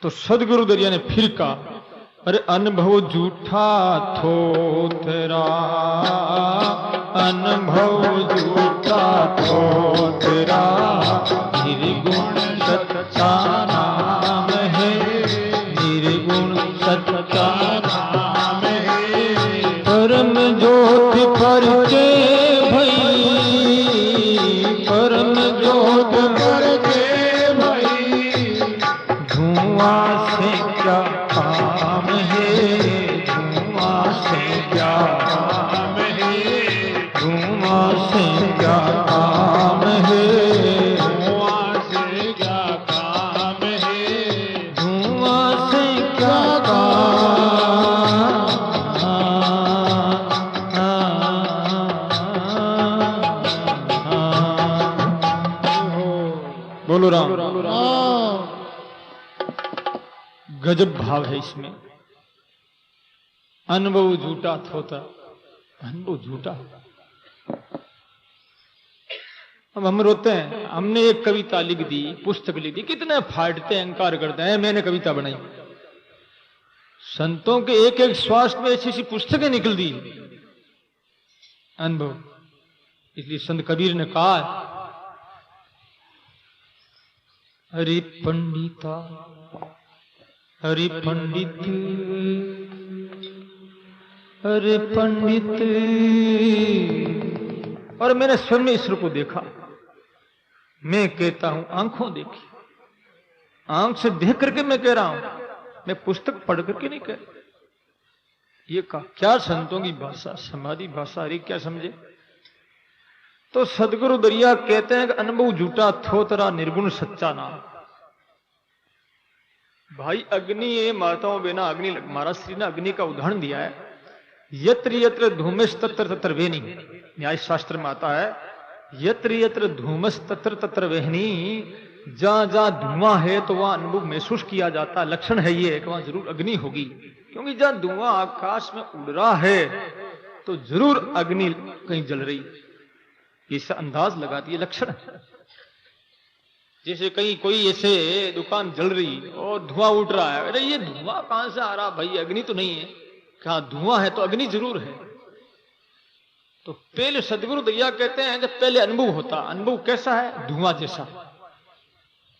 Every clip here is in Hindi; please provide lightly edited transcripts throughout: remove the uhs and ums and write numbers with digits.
तो सदगुरु दरिया ने फिर कहा, अरे अनुभव झूठा थो तेरा, अनुभव झूठा थो तेरा, निर्गुण सच्चा नाम है, निर्गुण सच्चा नाम है। परम ज्योति परचे भई, परम ज्योति परचे भई, धुआं से क्या काम है, धुआं से क्या काम है, धुआं से क्या काम है, धुआं से क्या काम है, धुआं से क्या काम। बोलो राम। गजब भाव है इसमें। अनुभव झूठा होता, अनुभव झूठा। अब हम रोते हैं, हमने एक कविता लिख दी, पुस्तक लिख दी, कितने फाड़ते हैं, अहंकार करते हैं, मैंने कविता बनाई। संतों के एक एक श्वास में ऐसी ऐसी पुस्तकें निकल दी, अनुभव। इसलिए संत कबीर ने कहा, हरि पंडिता, हरि पंडित, हरि पंडित। और मैंने स्वयं में ईश्वर को देखा। मैं कहता हूं आंखों देखी, आंख से देख करके मैं कह रहा हूं, मैं पुस्तक पढ़ करके नहीं कह। ये कहा क्या संतों की भाषा, समाधि भाषा। अरे क्या समझे। तो सदगुरु दरिया कहते हैं कि अनुभव झूठा थोतरा, निर्गुण सच्चा नाम। भाई अग्नि, ये माताओं बिना अग्नि, महाराज श्री ने अग्नि का उदाहरण दिया है। यत्र यत्र धूमस तत्र तत्र वेहनी, न्याय शास्त्र में आता है, यत्र यत्र धूमस तत्र तत्र वेहनी। जहां जहां धुआं है तो वहां अनुभव महसूस किया जाता है। लक्षण है ये कि वहां जरूर अग्नि होगी, क्योंकि जहां धुआं आकाश में उड़ रहा है तो जरूर अग्नि कहीं जल रही, इससे अंदाज लगाती है, लक्षण है। जैसे कहीं कोई ऐसे दुकान जल रही और धुआं उठ रहा है, अरे ये धुआं कहां से आ रहा भाई, अग्नि तो नहीं है। कहा धुआं है तो अग्नि जरूर है। तो पहले सदगुरु दरिया कहते हैं जब पहले अनुभव होता, अनुभव कैसा है, धुआं जैसा।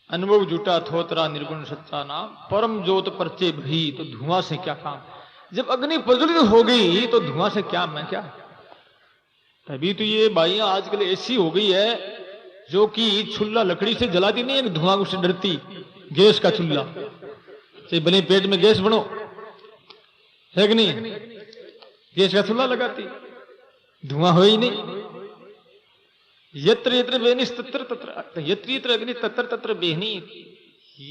अनुभव झूठा थोतरा, निर्गुण सच्चा नाम, परम ज्योत परचे भी। तो धुआं से क्या काम। जब अग्नि प्रज्वलित हो गई तो धुआं से क्या मैं क्या। तभी तो ये बाइयां आजकल ऐसी हो गई है जो कि चूल्हा लकड़ी से जलाती नहीं है, धुआं से डरती। गैस का चूल्हा से बने पेट में गैस बनो है कि नहीं, गैस का चूल्हा लगाती, धुआं हो ही नहीं। यत्र यत्र बेहनी तत्र तत्र, यत्र यत्र अग्नि तत्र तत्र बेहनी,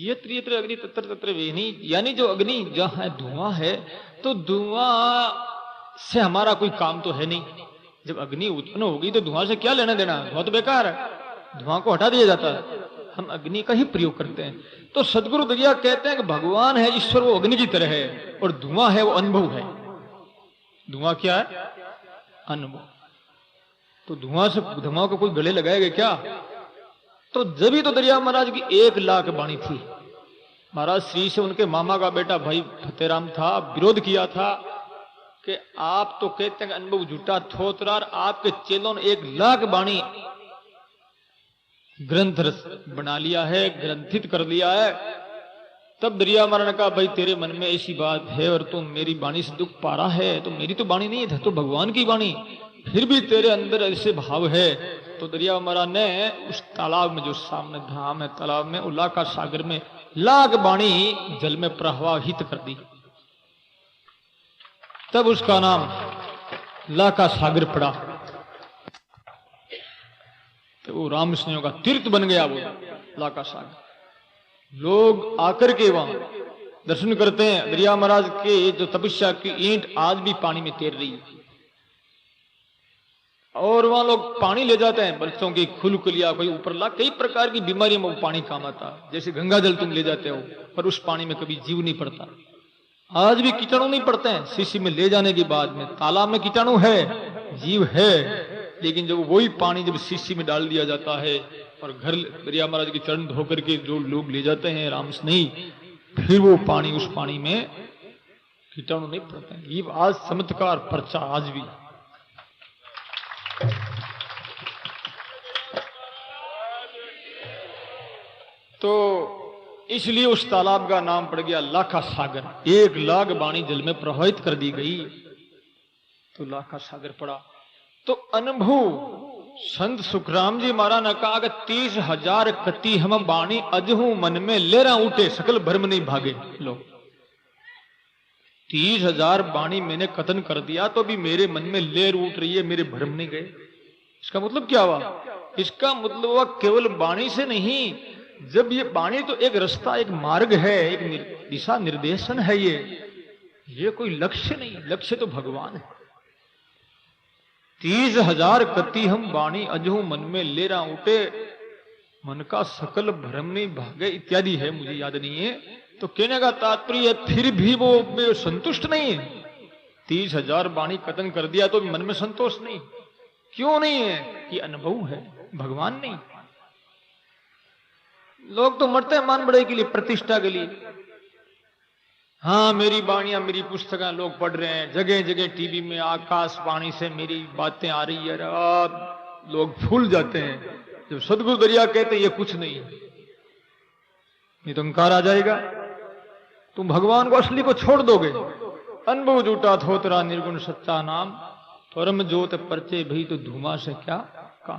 यत्र यत्र अग्नि तत्र तत्र बेहनी। यानी जो अग्नि जहां है धुआं है, तो धुआं से हमारा कोई काम तो है नहीं। जब अग्नि उत्पन्न होगी तो धुआं से क्या लेना देना, धुआं तो बेकार है, धुआं को हटा दिया जाता है। हम अग्नि का ही प्रयोग करते हैं। तो सदगुरु दरिया कहते हैं कि भगवान है ईश्वर, वो अग्नि की तरह है, और धुआं है वो अनुभव है। धुआं क्या है, अनुभव। तो धुआं से, धुआं को कोई गले लगाएगा क्या। तो जब ही तो दरिया महाराज की 1 लाख वाणी थी। महाराज श्री से उनके मामा का बेटा भाई फतेहराम था, विरोध किया था कि आप तो कहते हैं अनुभव झूठा थोतरा, आपके चेलों ने 1 लाख वाणी ग्रंथ बना लिया है, ग्रंथित कर लिया है। तब दरिया महाराज ने कहा भाई तेरे मन में ऐसी बात है और तुम मेरी वाणी से दुख पा रहा है, तो मेरी तो वाणी नहीं है, तो भगवान की वाणी, फिर भी तेरे अंदर ऐसे भाव है। तो दरिया महाराज ने उस तालाब में, जो सामने धाम है तालाब में, उला का सागर में लाख वाणी जल में प्रवाहित कर दी। तब उसका नाम ला का सागर पड़ा। तो वो रामस्नेह का तीर्थ बन गया, वो ला का सागर। लोग आकर के वहां दर्शन करते हैं। दरिया महाराज के जो तपस्या की ईंट आज भी पानी में तैर रही है, और वहां लोग पानी ले जाते हैं, बच्चों की खुलकुलिया, कोई ऊपर ला, कई प्रकार की बीमारियों में वो पानी काम आता है। जैसे गंगा जल तुम ले जाते हो, पर उस पानी में कभी जीव नहीं पड़ता। आज भी कीटाणु नहीं पड़ते हैं शीशी में ले जाने के बाद में। तालाब में कीटाणु है, जीव है, लेकिन जब वही पानी जब शीशी में डाल दिया जाता है और घर दरिया महाराज के चरण धो करके जो लोग ले जाते हैं राम स्नेही, फिर वो पानी, उस पानी में कीटाणु नहीं पड़ते। ये आज चमत्कार पर्चा आज भी। तो इसलिए उस तालाब का नाम पड़ गया लाखा सागर। 1 लाख वाणी जल में प्रवाहित कर दी गई तो लाखा सागर पड़ा। तो अनुभव संत सुखराम जी महाराज ने कहा कि 30,000 कति हम बाणी अजहू मन में लेरा उठे सकल भ्रम नहीं भागे। लो 30,000 बाणी मैंने कथन कर दिया तो भी मेरे मन में लेर उठ रही है, मेरे भ्रम नहीं गए। इसका मतलब क्या हुआ? इसका मतलब हुआ केवल बाणी से नहीं, जब ये बाणी तो एक रास्ता, एक मार्ग है, एक दिशा निर्देशन है। ये कोई लक्ष्य नहीं, लक्ष्य तो भगवान है। 30,000 कति हम बाणी अजहू मन में लेरा उठे, मन का सकल भ्रम नहीं भागे इत्यादि है, मुझे याद नहीं है। तो कहने का तात्पर्य फिर भी वो संतुष्ट नहीं है। 30,000 बाणी कथन कर दिया तो मन में संतोष नहीं। क्यों नहीं है? कि अनुभव है, भगवान नहीं। लोग तो मरते हैं मान बड़े के लिए, प्रतिष्ठा के लिए। हाँ मेरी बाणियां, मेरी पुस्तकें लोग पढ़ रहे हैं, जगह जगह टीवी में आकाशवाणी से मेरी बातें आ रही है, लोग भूल जाते हैं। जब सदगुरु दरिया कहते ये कुछ नहीं, ये तो अहंकार आ जाएगा। तुम भगवान को, असली को छोड़ दोगे। अनुभव झूठा थोतरा निर्गुण सच्चा नाम, परम ज्योत परचे भी तो धुआं से क्या का।